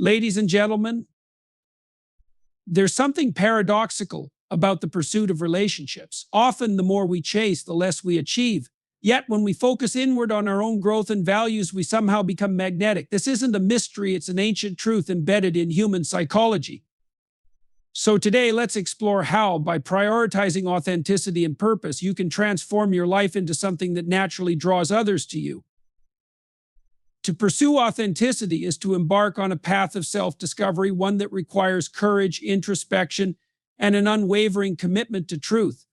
Ladies and gentlemen, there's something paradoxical about the pursuit of relationships. Often, the more we chase, the less we achieve. Yet, when we focus inward on our own growth and values, we somehow become magnetic. This isn't a mystery, it's an ancient truth embedded in human psychology. So today, let's explore how, by prioritizing authenticity and purpose, you can transform your life into something that naturally draws others to you. To pursue authenticity is to embark on a path of self-discovery, one that requires courage, introspection, and an unwavering commitment to truth.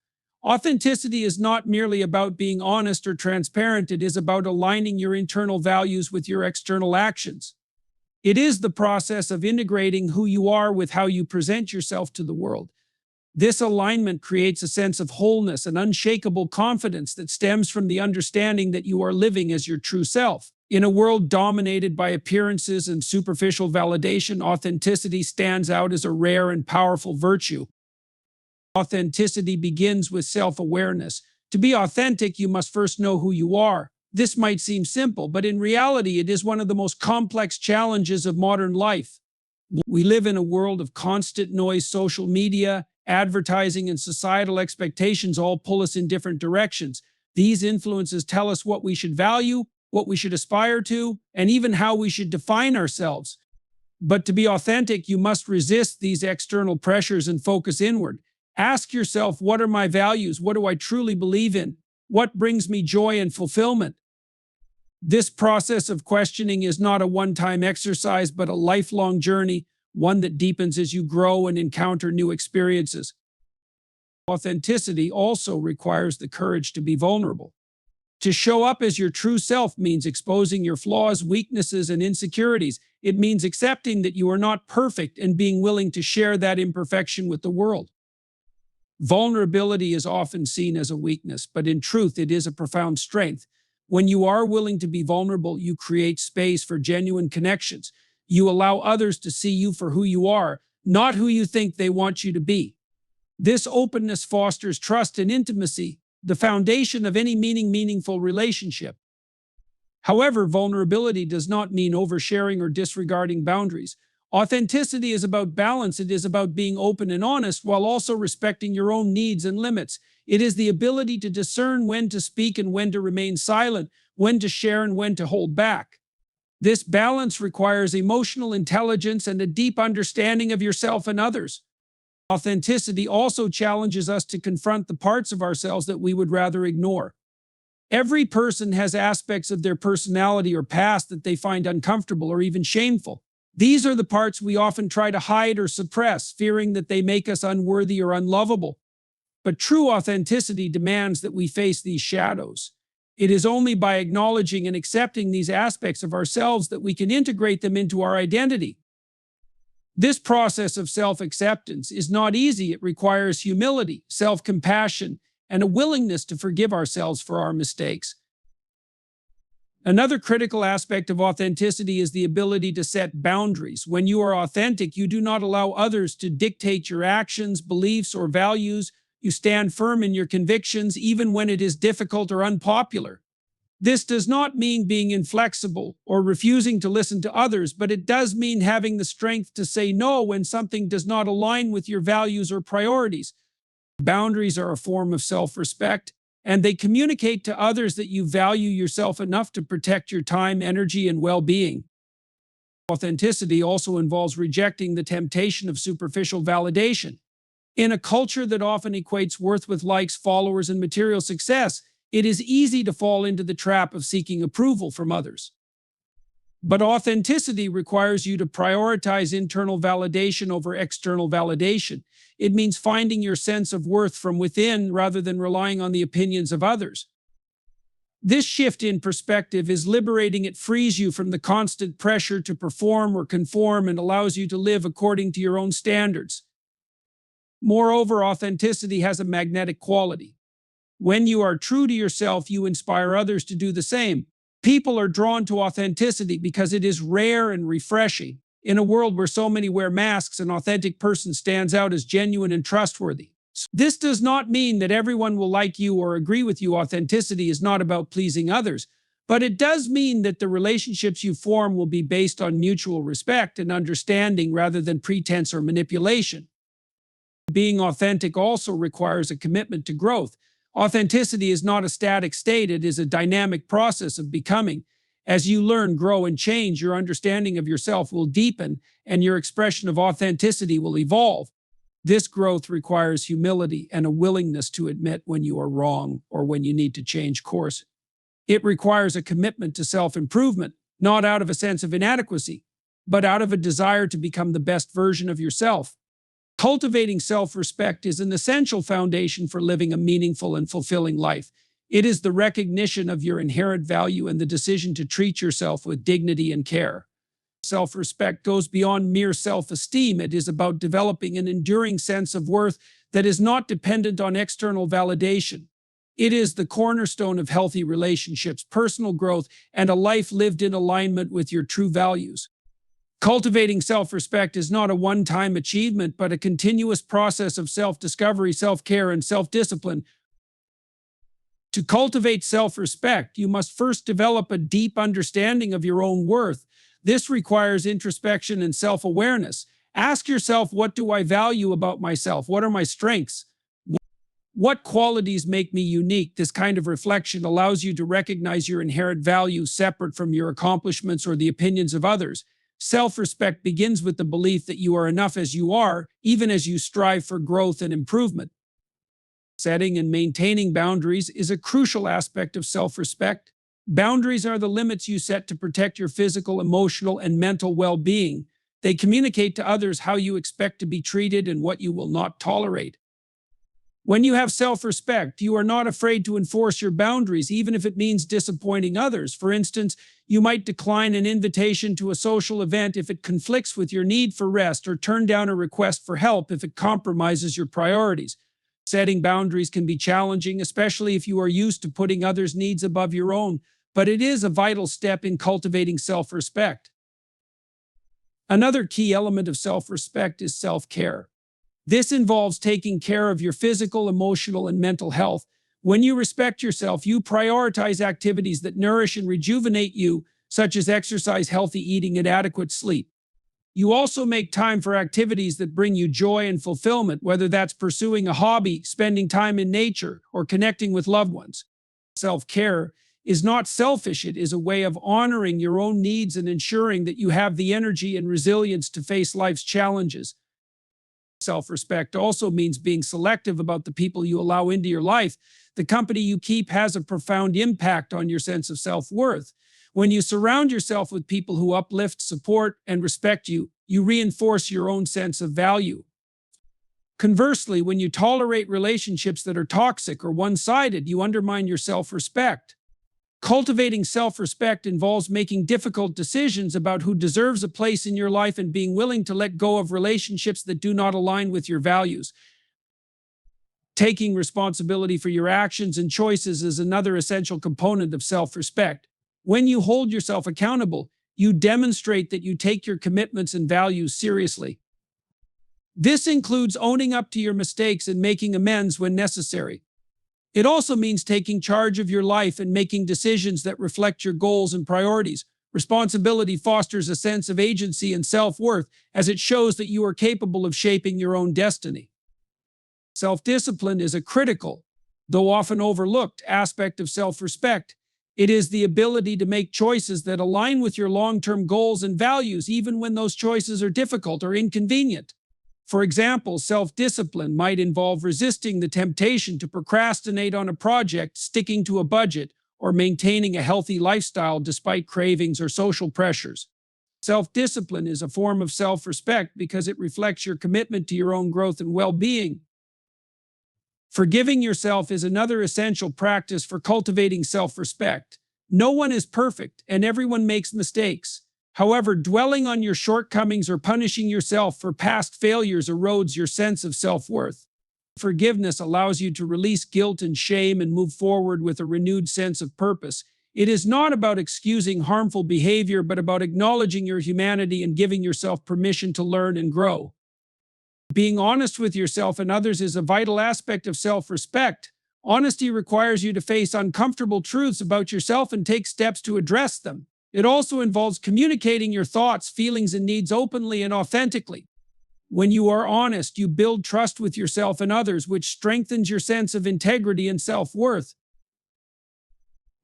Authenticity is not merely about being honest or transparent, it is about aligning your internal values with your external actions. It is the process of integrating who you are with how you present yourself to the world. This alignment creates a sense of wholeness and unshakable confidence that stems from the understanding that you are living as your true self. In a world dominated by appearances and superficial validation, authenticity stands out as a rare and powerful virtue. Authenticity begins with self-awareness. To be authentic, you must first know who you are. This might seem simple, but in reality, it is one of the most complex challenges of modern life. We live in a world of constant noise. Social media, advertising, and societal expectations all pull us in different directions. These influences tell us what we should value, what we should aspire to, and even how we should define ourselves. But to be authentic, you must resist these external pressures and focus inward. Ask yourself, what are my values? What do I truly believe in? What brings me joy and fulfillment? This process of questioning is not a one-time exercise, but a lifelong journey, one that deepens as you grow and encounter new experiences. Authenticity also requires the courage to be vulnerable. To show up as your true self means exposing your flaws, weaknesses, and insecurities. It means accepting that you are not perfect and being willing to share that imperfection with the world. Vulnerability is often seen as a weakness, but in truth, it is a profound strength. When you are willing to be vulnerable, you create space for genuine connections. You allow others to see you for who you are, not who you think they want you to be. This openness fosters trust and intimacy, the foundation of any meaningful relationship. However, vulnerability does not mean oversharing or disregarding boundaries. Authenticity is about balance. It is about being open and honest while also respecting your own needs and limits. It is the ability to discern when to speak and when to remain silent, when to share and when to hold back. This balance requires emotional intelligence and a deep understanding of yourself and others. Authenticity also challenges us to confront the parts of ourselves that we would rather ignore. Every person has aspects of their personality or past that they find uncomfortable or even shameful. These are the parts we often try to hide or suppress, fearing that they make us unworthy or unlovable. But true authenticity demands that we face these shadows. It is only by acknowledging and accepting these aspects of ourselves that we can integrate them into our identity. This process of self-acceptance is not easy. It requires humility, self-compassion, and a willingness to forgive ourselves for our mistakes. Another critical aspect of authenticity is the ability to set boundaries. When you are authentic, you do not allow others to dictate your actions, beliefs, or values. You stand firm in your convictions, even when it is difficult or unpopular. This does not mean being inflexible or refusing to listen to others, but it does mean having the strength to say no when something does not align with your values or priorities. Boundaries are a form of self-respect, and they communicate to others that you value yourself enough to protect your time, energy, and well-being. Authenticity also involves rejecting the temptation of superficial validation. In a culture that often equates worth with likes, followers, and material success, it is easy to fall into the trap of seeking approval from others. But authenticity requires you to prioritize internal validation over external validation. It means finding your sense of worth from within rather than relying on the opinions of others. This shift in perspective is liberating. It frees you from the constant pressure to perform or conform and allows you to live according to your own standards. Moreover, authenticity has a magnetic quality. When you are true to yourself, you inspire others to do the same. People are drawn to authenticity because it is rare and refreshing. In a world where so many wear masks, an authentic person stands out as genuine and trustworthy. This does not mean that everyone will like you or agree with you. Authenticity is not about pleasing others, But it does mean that the relationships you form will be based on mutual respect and understanding rather than pretense or manipulation. Being authentic also requires a commitment to growth. Authenticity is not a static state, it is a dynamic process of becoming. As you learn, grow, and change, your understanding of yourself will deepen and your expression of authenticity will evolve. This growth requires humility and a willingness to admit when you are wrong or when you need to change course. It requires a commitment to self-improvement, not out of a sense of inadequacy, but out of a desire to become the best version of yourself. Cultivating self-respect is an essential foundation for living a meaningful and fulfilling life. It is the recognition of your inherent value and the decision to treat yourself with dignity and care. Self-respect goes beyond mere self-esteem. It is about developing an enduring sense of worth that is not dependent on external validation. It is the cornerstone of healthy relationships, personal growth, and a life lived in alignment with your true values. Cultivating self-respect is not a one-time achievement, but a continuous process of self-discovery, self-care, and self-discipline. To cultivate self-respect, you must first develop a deep understanding of your own worth. This requires introspection and self-awareness. Ask yourself, what do I value about myself? What are my strengths? What qualities make me unique? This kind of reflection allows you to recognize your inherent value separate from your accomplishments or the opinions of others. Self-respect begins with the belief that you are enough as you are, even as you strive for growth and improvement. Setting and maintaining boundaries is a crucial aspect of self-respect. Boundaries are the limits you set to protect your physical, emotional, and mental well-being. They communicate to others how you expect to be treated and what you will not tolerate. When you have self-respect, you are not afraid to enforce your boundaries, even if it means disappointing others. For instance, you might decline an invitation to a social event if it conflicts with your need for rest, or turn down a request for help if it compromises your priorities. Setting boundaries can be challenging, especially if you are used to putting others' needs above your own, but it is a vital step in cultivating self-respect. Another key element of self-respect is self-care. This involves taking care of your physical, emotional, and mental health. When you respect yourself, you prioritize activities that nourish and rejuvenate you, such as exercise, healthy eating, and adequate sleep. You also make time for activities that bring you joy and fulfillment, whether that's pursuing a hobby, spending time in nature, or connecting with loved ones. Self-care is not selfish. It is a way of honoring your own needs and ensuring that you have the energy and resilience to face life's challenges. Self-respect also means being selective about the people you allow into your life. The company you keep has a profound impact on your sense of self-worth. When you surround yourself with people who uplift, support, and respect you, you reinforce your own sense of value. Conversely, when you tolerate relationships that are toxic or one-sided, you undermine your self-respect. Cultivating self-respect involves making difficult decisions about who deserves a place in your life and being willing to let go of relationships that do not align with your values. Taking responsibility for your actions and choices is another essential component of self-respect. When you hold yourself accountable, you demonstrate that you take your commitments and values seriously. This includes owning up to your mistakes and making amends when necessary. It also means taking charge of your life and making decisions that reflect your goals and priorities. Responsibility fosters a sense of agency and self-worth, as it shows that you are capable of shaping your own destiny. Self-discipline is a critical, though often overlooked, aspect of self-respect. It is the ability to make choices that align with your long-term goals and values, even when those choices are difficult or inconvenient. For example, self-discipline might involve resisting the temptation to procrastinate on a project, sticking to a budget, or maintaining a healthy lifestyle despite cravings or social pressures. Self-discipline is a form of self-respect because it reflects your commitment to your own growth and well-being. Forgiving yourself is another essential practice for cultivating self-respect. No one is perfect, and everyone makes mistakes. However, dwelling on your shortcomings or punishing yourself for past failures erodes your sense of self-worth. Forgiveness allows you to release guilt and shame and move forward with a renewed sense of purpose. It is not about excusing harmful behavior, but about acknowledging your humanity and giving yourself permission to learn and grow. Being honest with yourself and others is a vital aspect of self-respect. Honesty requires you to face uncomfortable truths about yourself and take steps to address them. It also involves communicating your thoughts, feelings, and needs openly and authentically. When you are honest, you build trust with yourself and others, which strengthens your sense of integrity and self-worth.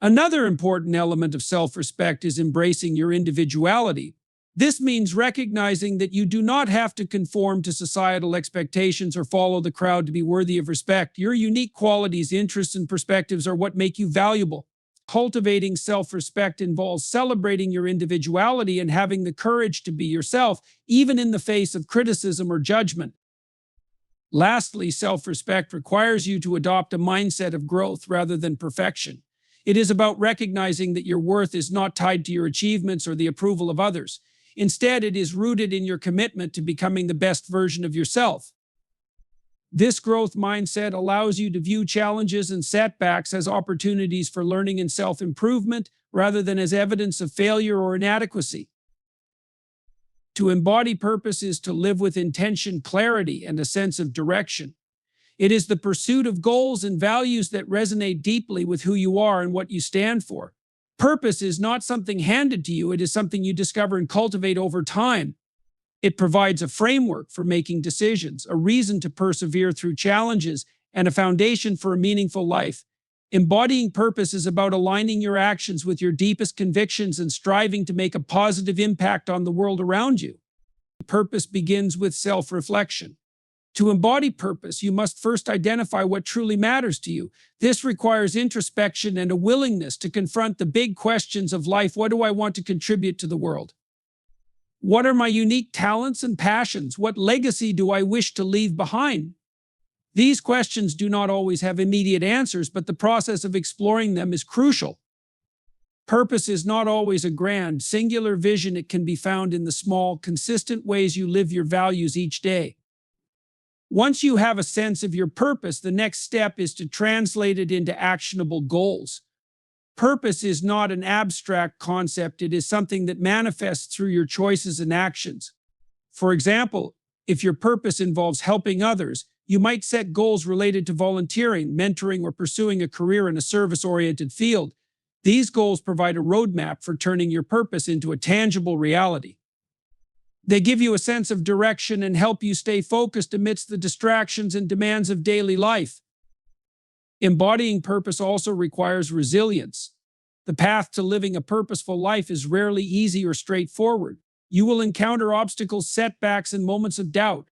Another important element of self-respect is embracing your individuality. This means recognizing that you do not have to conform to societal expectations or follow the crowd to be worthy of respect. Your unique qualities, interests, and perspectives are what make you valuable. Cultivating self-respect involves celebrating your individuality and having the courage to be yourself, even in the face of criticism or judgment. Lastly, self-respect requires you to adopt a mindset of growth rather than perfection. It is about recognizing that your worth is not tied to your achievements or the approval of others. Instead, it is rooted in your commitment to becoming the best version of yourself. This growth mindset allows you to view challenges and setbacks as opportunities for learning and self-improvement rather than as evidence of failure or inadequacy. To embody purpose is to live with intention, clarity, and a sense of direction. It is the pursuit of goals and values that resonate deeply with who you are and what you stand for. Purpose is not something handed to you, it is something you discover and cultivate over time. It provides a framework for making decisions, a reason to persevere through challenges, and a foundation for a meaningful life. Embodying purpose is about aligning your actions with your deepest convictions and striving to make a positive impact on the world around you. Purpose begins with self-reflection. To embody purpose, you must first identify what truly matters to you. This requires introspection and a willingness to confront the big questions of life. What do I want to contribute to the world? What are my unique talents and passions? What legacy do I wish to leave behind? These questions do not always have immediate answers, but the process of exploring them is crucial. Purpose is not always a grand, singular vision. It can be found in the small, consistent ways you live your values each day. Once you have a sense of your purpose, the next step is to translate it into actionable goals. Purpose is not an abstract concept, it is something that manifests through your choices and actions. For example, if your purpose involves helping others, you might set goals related to volunteering, mentoring, or pursuing a career in a service-oriented field. These goals provide a roadmap for turning your purpose into a tangible reality. They give you a sense of direction and help you stay focused amidst the distractions and demands of daily life. Embodying purpose also requires resilience. The path to living a purposeful life is rarely easy or straightforward. You will encounter obstacles, setbacks, and moments of doubt.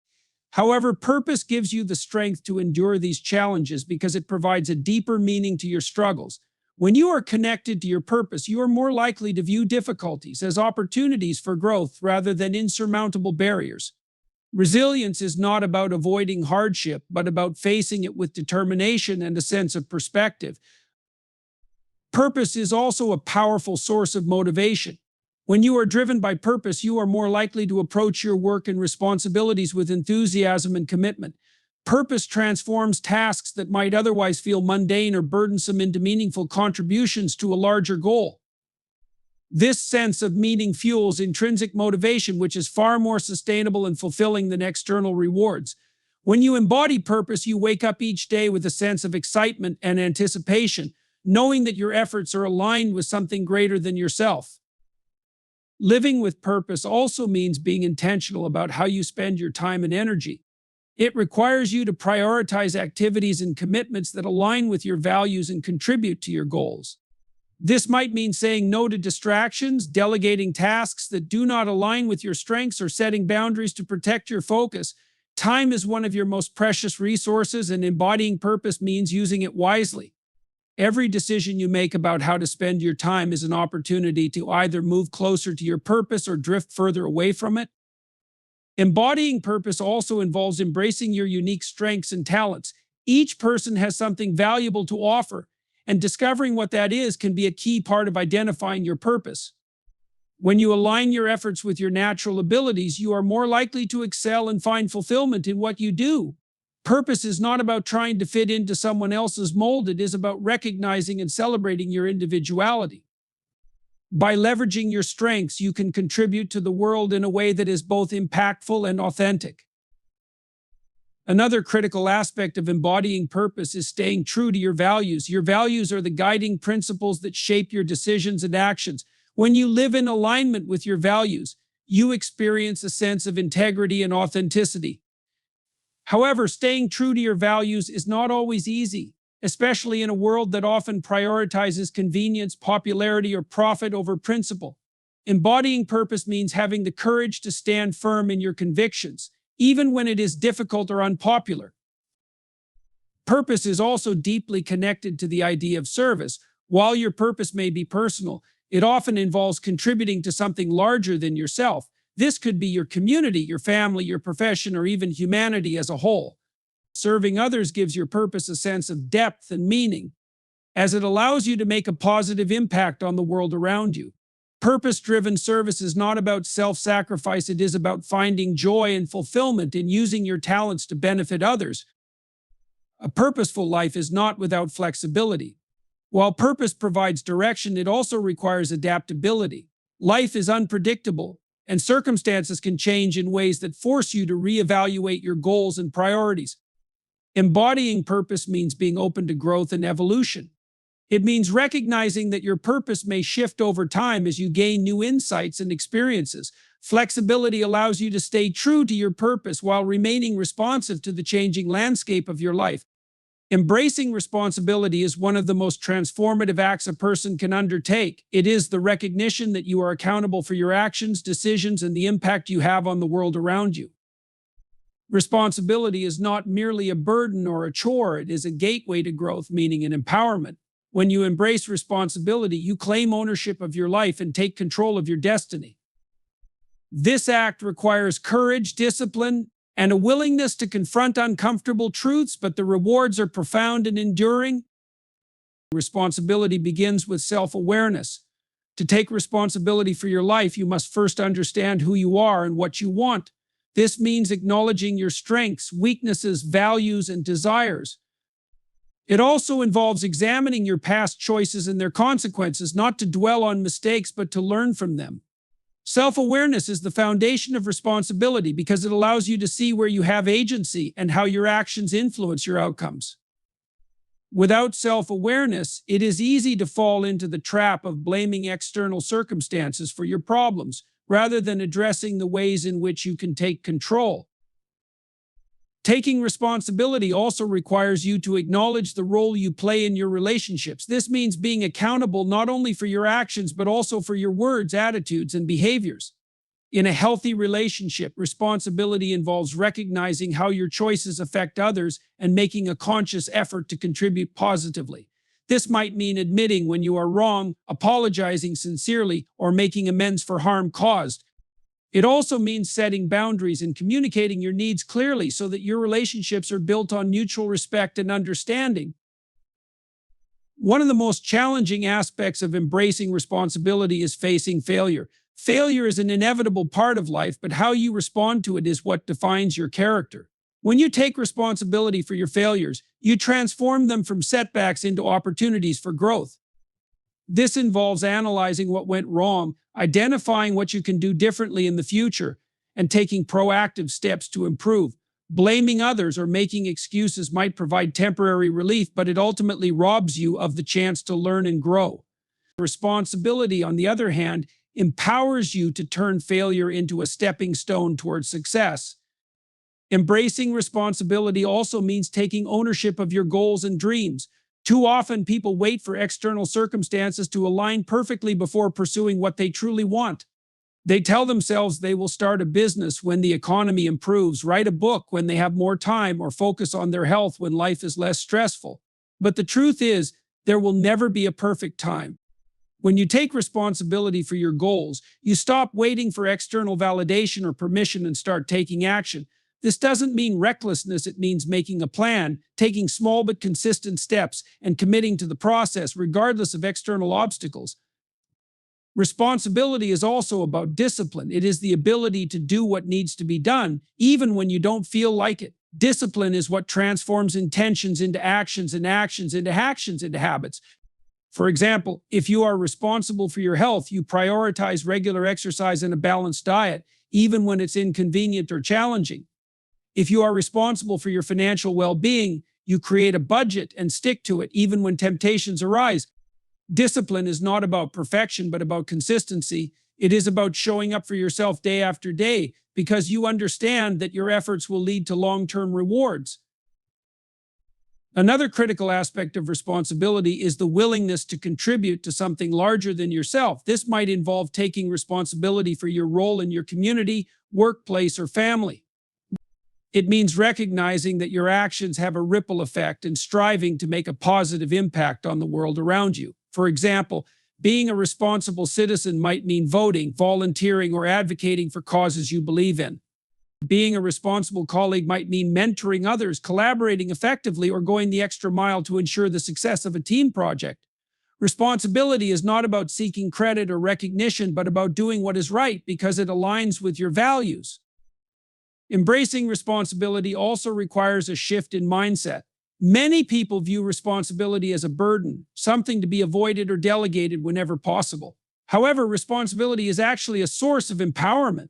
However, purpose gives you the strength to endure these challenges because it provides a deeper meaning to your struggles. When you are connected to your purpose, you are more likely to view difficulties as opportunities for growth rather than insurmountable barriers. Resilience is not about avoiding hardship, but about facing it with determination and a sense of perspective. Purpose is also a powerful source of motivation. When you are driven by purpose, you are more likely to approach your work and responsibilities with enthusiasm and commitment. Purpose transforms tasks that might otherwise feel mundane or burdensome into meaningful contributions to a larger goal. This sense of meaning fuels intrinsic motivation, which is far more sustainable and fulfilling than external rewards. When you embody purpose, you wake up each day with a sense of excitement and anticipation, knowing that your efforts are aligned with something greater than yourself. Living with purpose also means being intentional about how you spend your time and energy. It requires you to prioritize activities and commitments that align with your values and contribute to your goals. This might mean saying no to distractions, delegating tasks that do not align with your strengths, or setting boundaries to protect your focus. Time is one of your most precious resources, and embodying purpose means using it wisely. Every decision you make about how to spend your time is an opportunity to either move closer to your purpose or drift further away from it. Embodying purpose also involves embracing your unique strengths and talents. Each person has something valuable to offer, and discovering what that is can be a key part of identifying your purpose. When you align your efforts with your natural abilities, you are more likely to excel and find fulfillment in what you do. Purpose is not about trying to fit into someone else's mold, it is about recognizing and celebrating your individuality. By leveraging your strengths, you can contribute to the world in a way that is both impactful and authentic. Another critical aspect of embodying purpose is staying true to your values. Your values are the guiding principles that shape your decisions and actions. When you live in alignment with your values, you experience a sense of integrity and authenticity. However, staying true to your values is not always easy, especially in a world that often prioritizes convenience, popularity, or profit over principle. Embodying purpose means having the courage to stand firm in your convictions, even when it is difficult or unpopular. Purpose is also deeply connected to the idea of service. While your purpose may be personal, it often involves contributing to something larger than yourself. This could be your community, your family, your profession, or even humanity as a whole. Serving others gives your purpose a sense of depth and meaning, as it allows you to make a positive impact on the world around you. Purpose-driven service is not about self-sacrifice, it is about finding joy and fulfillment in using your talents to benefit others. A purposeful life is not without flexibility. While purpose provides direction, it also requires adaptability. Life is unpredictable, and circumstances can change in ways that force you to reevaluate your goals and priorities. Embodying purpose means being open to growth and evolution. It means recognizing that your purpose may shift over time as you gain new insights and experiences. Flexibility allows you to stay true to your purpose while remaining responsive to the changing landscape of your life. Embracing responsibility is one of the most transformative acts a person can undertake. It is the recognition that you are accountable for your actions, decisions, and the impact you have on the world around you. Responsibility is not merely a burden or a chore, it is a gateway to growth, meaning, and empowerment. When you embrace responsibility, you claim ownership of your life and take control of your destiny. This act requires courage, discipline, and a willingness to confront uncomfortable truths, but the rewards are profound and enduring. Responsibility begins with self-awareness. To take responsibility for your life, you must first understand who you are and what you want. This means acknowledging your strengths, weaknesses, values, and desires. It also involves examining your past choices and their consequences, not to dwell on mistakes, but to learn from them. Self-awareness is the foundation of responsibility because it allows you to see where you have agency and how your actions influence your outcomes. Without self-awareness, it is easy to fall into the trap of blaming external circumstances for your problems, rather than addressing the ways in which you can take control. Taking responsibility also requires you to acknowledge the role you play in your relationships. This means being accountable not only for your actions, but also for your words, attitudes, and behaviors. In a healthy relationship, responsibility involves recognizing how your choices affect others and making a conscious effort to contribute positively. This might mean admitting when you are wrong, apologizing sincerely, or making amends for harm caused. It also means setting boundaries and communicating your needs clearly so that your relationships are built on mutual respect and understanding. One of the most challenging aspects of embracing responsibility is facing failure. Failure is an inevitable part of life, but how you respond to it is what defines your character. When you take responsibility for your failures, you transform them from setbacks into opportunities for growth. This involves analyzing what went wrong, identifying what you can do differently in the future, and taking proactive steps to improve. Blaming others or making excuses might provide temporary relief, but it ultimately robs you of the chance to learn and grow. Responsibility, on the other hand, empowers you to turn failure into a stepping stone towards success. Embracing responsibility also means taking ownership of your goals and dreams. Too often, people wait for external circumstances to align perfectly before pursuing what they truly want. They tell themselves they will start a business when the economy improves, write a book when they have more time, or focus on their health when life is less stressful. But the truth is, there will never be a perfect time. When you take responsibility for your goals, you stop waiting for external validation or permission and start taking action. This doesn't mean recklessness, it means making a plan, taking small but consistent steps, and committing to the process regardless of external obstacles. Responsibility is also about discipline. It is the ability to do what needs to be done, even when you don't feel like it. Discipline is what transforms intentions into actions and actions into habits. For example, if you are responsible for your health, you prioritize regular exercise and a balanced diet, even when it's inconvenient or challenging. If you are responsible for your financial well-being, you create a budget and stick to it even when temptations arise. Discipline is not about perfection, but about consistency. It is about showing up for yourself day after day because you understand that your efforts will lead to long-term rewards. Another critical aspect of responsibility is the willingness to contribute to something larger than yourself. This might involve taking responsibility for your role in your community, workplace, or family. It means recognizing that your actions have a ripple effect and striving to make a positive impact on the world around you. For example, being a responsible citizen might mean voting, volunteering, or advocating for causes you believe in. Being a responsible colleague might mean mentoring others, collaborating effectively, or going the extra mile to ensure the success of a team project. Responsibility is not about seeking credit or recognition, but about doing what is right because it aligns with your values. Embracing responsibility also requires a shift in mindset. Many people view responsibility as a burden, something to be avoided or delegated whenever possible. However, responsibility is actually a source of empowerment.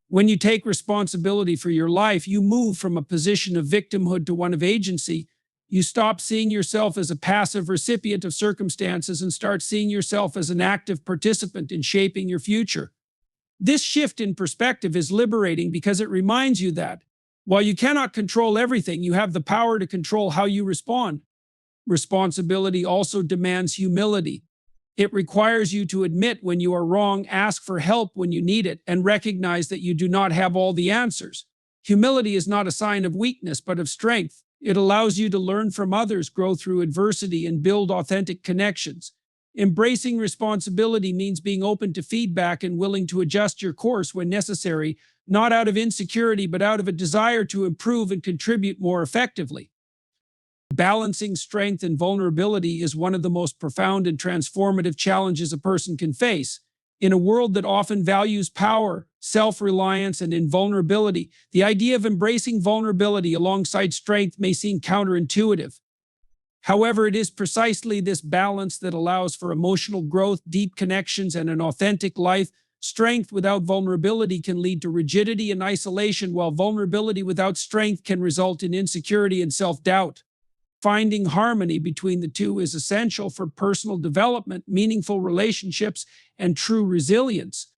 When you take responsibility for your life, you move from a position of victimhood to one of agency. You stop seeing yourself as a passive recipient of circumstances and start seeing yourself as an active participant in shaping your future. This shift in perspective is liberating because it reminds you that, while you cannot control everything, you have the power to control how you respond. Responsibility also demands humility. It requires you to admit when you are wrong, ask for help when you need it, and recognize that you do not have all the answers. Humility is not a sign of weakness, but of strength. It allows you to learn from others, grow through adversity, and build authentic connections. Embracing responsibility means being open to feedback and willing to adjust your course when necessary, not out of insecurity, but out of a desire to improve and contribute more effectively. Balancing strength and vulnerability is one of the most profound and transformative challenges a person can face. In a world that often values power, self-reliance, and invulnerability, the idea of embracing vulnerability alongside strength may seem counterintuitive. However, it is precisely this balance that allows for emotional growth, deep connections, and an authentic life. Strength without vulnerability can lead to rigidity and isolation, while vulnerability without strength can result in insecurity and self-doubt. Finding harmony between the two is essential for personal development, meaningful relationships, and true resilience.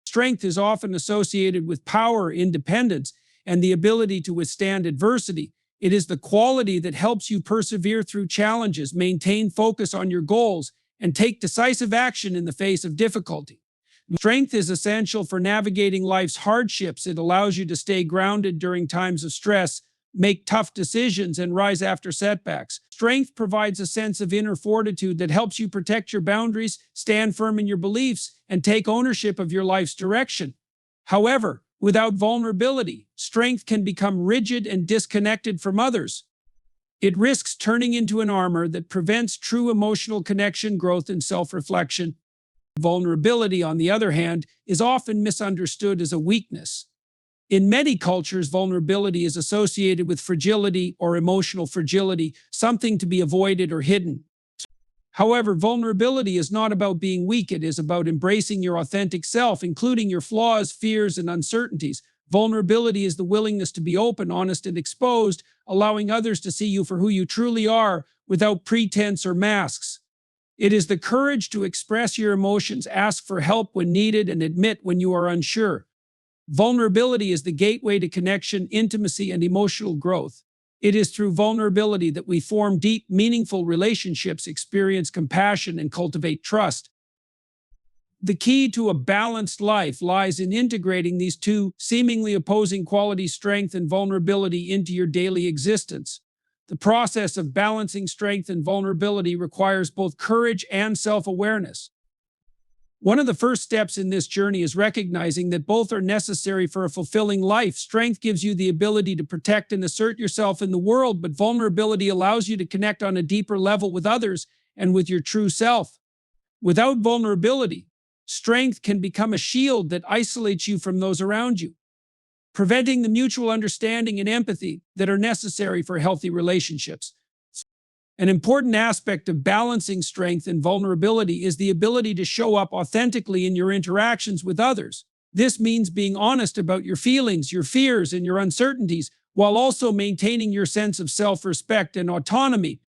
Strength is often associated with power, independence, and the ability to withstand adversity. It is the quality that helps you persevere through challenges, maintain focus on your goals, and take decisive action in the face of difficulty. Strength is essential for navigating life's hardships. It allows you to stay grounded during times of stress, make tough decisions, and rise after setbacks. Strength provides a sense of inner fortitude that helps you protect your boundaries, stand firm in your beliefs, and take ownership of your life's direction. However, without vulnerability, strength can become rigid and disconnected from others. It risks turning into an armor that prevents true emotional connection, growth, and self-reflection. Vulnerability, on the other hand, is often misunderstood as a weakness. In many cultures, vulnerability is associated with fragility or emotional fragility, something to be avoided or hidden. However, vulnerability is not about being weak. It is about embracing your authentic self, including your flaws, fears, and uncertainties. Vulnerability is the willingness to be open, honest, and exposed, allowing others to see you for who you truly are without pretense or masks. It is the courage to express your emotions, ask for help when needed, and admit when you are unsure. Vulnerability is the gateway to connection, intimacy, and emotional growth. It is through vulnerability that we form deep, meaningful relationships, experience compassion, and cultivate trust. The key to a balanced life lies in integrating these two seemingly opposing qualities, strength and vulnerability, into your daily existence. The process of balancing strength and vulnerability requires both courage and self-awareness. One of the first steps in this journey is recognizing that both are necessary for a fulfilling life. Strength gives you the ability to protect and assert yourself in the world, but vulnerability allows you to connect on a deeper level with others and with your true self. Without vulnerability, strength can become a shield that isolates you from those around you, preventing the mutual understanding and empathy that are necessary for healthy relationships. An important aspect of balancing strength and vulnerability is the ability to show up authentically in your interactions with others. This means being honest about your feelings, your fears, and your uncertainties, while also maintaining your sense of self-respect and autonomy.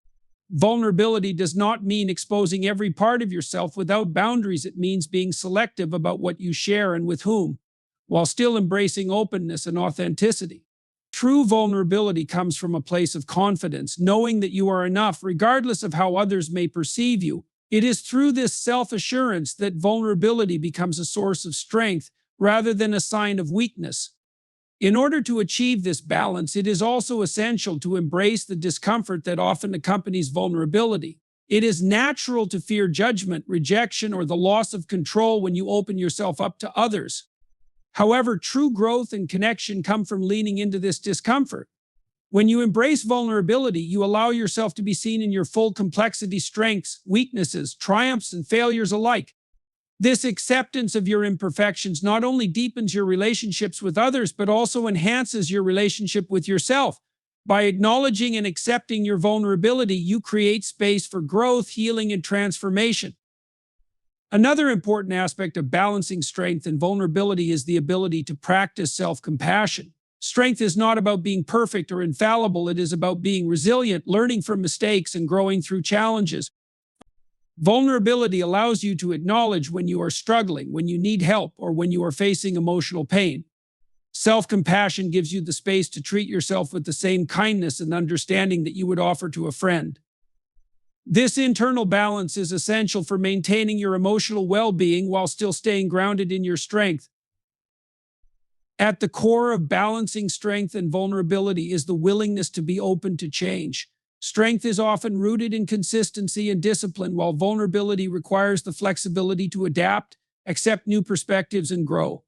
Vulnerability does not mean exposing every part of yourself without boundaries. It means being selective about what you share and with whom, while still embracing openness and authenticity. True vulnerability comes from a place of confidence, knowing that you are enough regardless of how others may perceive you. It is through this self-assurance that vulnerability becomes a source of strength rather than a sign of weakness. In order to achieve this balance, it is also essential to embrace the discomfort that often accompanies vulnerability. It is natural to fear judgment, rejection, or the loss of control when you open yourself up to others. However, true growth and connection come from leaning into this discomfort. When you embrace vulnerability, you allow yourself to be seen in your full complexity, strengths, weaknesses, triumphs, and failures alike. This acceptance of your imperfections not only deepens your relationships with others, but also enhances your relationship with yourself. By acknowledging and accepting your vulnerability, you create space for growth, healing, and transformation. Another important aspect of balancing strength and vulnerability is the ability to practice self-compassion. Strength is not about being perfect or infallible. It is about being resilient, learning from mistakes, and growing through challenges. Vulnerability allows you to acknowledge when you are struggling, when you need help, or when you are facing emotional pain. Self-compassion gives you the space to treat yourself with the same kindness and understanding that you would offer to a friend. This internal balance is essential for maintaining your emotional well-being while still staying grounded in your strength. At the core of balancing strength and vulnerability is the willingness to be open to change. Strength is often rooted in consistency and discipline, while vulnerability requires the flexibility to adapt, accept new perspectives, and grow.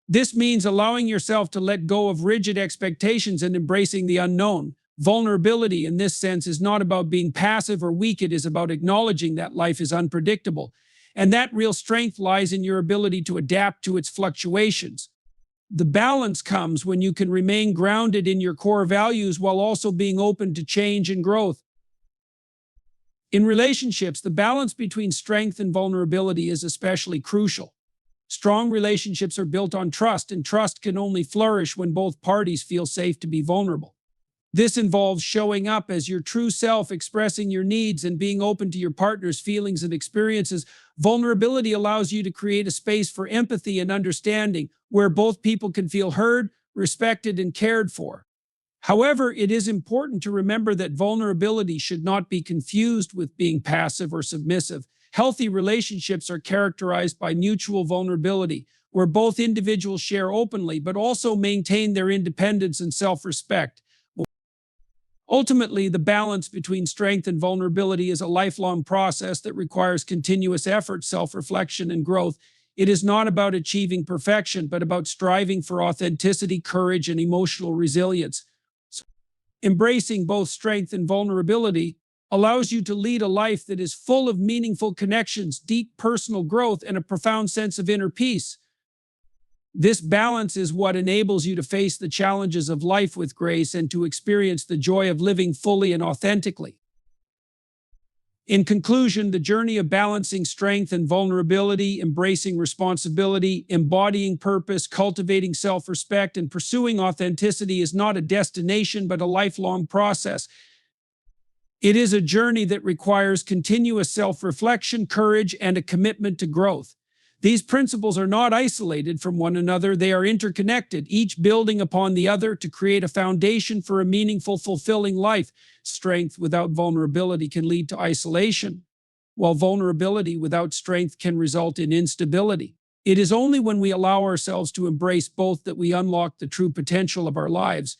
This means allowing yourself to let go of rigid expectations and embracing the unknown. Vulnerability, in this sense, is not about being passive or weak. It is about acknowledging that life is unpredictable, and that real strength lies in your ability to adapt to its fluctuations. The balance comes when you can remain grounded in your core values while also being open to change and growth. In relationships, the balance between strength and vulnerability is especially crucial. Strong relationships are built on trust, and trust can only flourish when both parties feel safe to be vulnerable. This involves showing up as your true self, expressing your needs, and being open to your partner's feelings and experiences. Vulnerability allows you to create a space for empathy and understanding, where both people can feel heard, respected, and cared for. However, it is important to remember that vulnerability should not be confused with being passive or submissive. Healthy relationships are characterized by mutual vulnerability, where both individuals share openly but also maintain their independence and self-respect. Ultimately, the balance between strength and vulnerability is a lifelong process that requires continuous effort, self-reflection, and growth. It is not about achieving perfection, but about striving for authenticity, courage, and emotional resilience. Embracing both strength and vulnerability allows you to lead a life that is full of meaningful connections, deep personal growth, and a profound sense of inner peace. This balance is what enables you to face the challenges of life with grace and to experience the joy of living fully and authentically. In conclusion, the journey of balancing strength and vulnerability, embracing responsibility, embodying purpose, cultivating self-respect, and pursuing authenticity is not a destination but a lifelong process. It is a journey that requires continuous self-reflection, courage, and a commitment to growth. These principles are not isolated from one another. They are interconnected, each building upon the other to create a foundation for a meaningful, fulfilling life. Strength without vulnerability can lead to isolation, while vulnerability without strength can result in instability. It is only when we allow ourselves to embrace both that we unlock the true potential of our lives.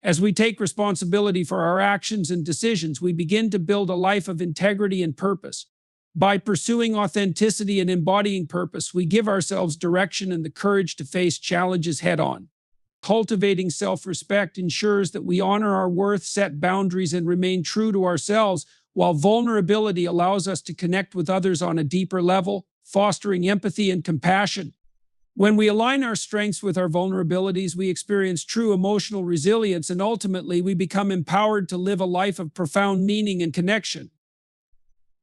As we take responsibility for our actions and decisions, we begin to build a life of integrity and purpose. By pursuing authenticity and embodying purpose, we give ourselves direction and the courage to face challenges head-on. Cultivating self-respect ensures that we honor our worth, set boundaries, and remain true to ourselves, while vulnerability allows us to connect with others on a deeper level, fostering empathy and compassion. When we align our strengths with our vulnerabilities, we experience true emotional resilience, and ultimately we become empowered to live a life of profound meaning and connection.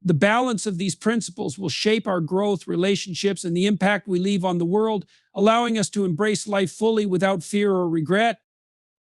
The balance of these principles will shape our growth, relationships, and the impact we leave on the world, allowing us to embrace life fully without fear or regret.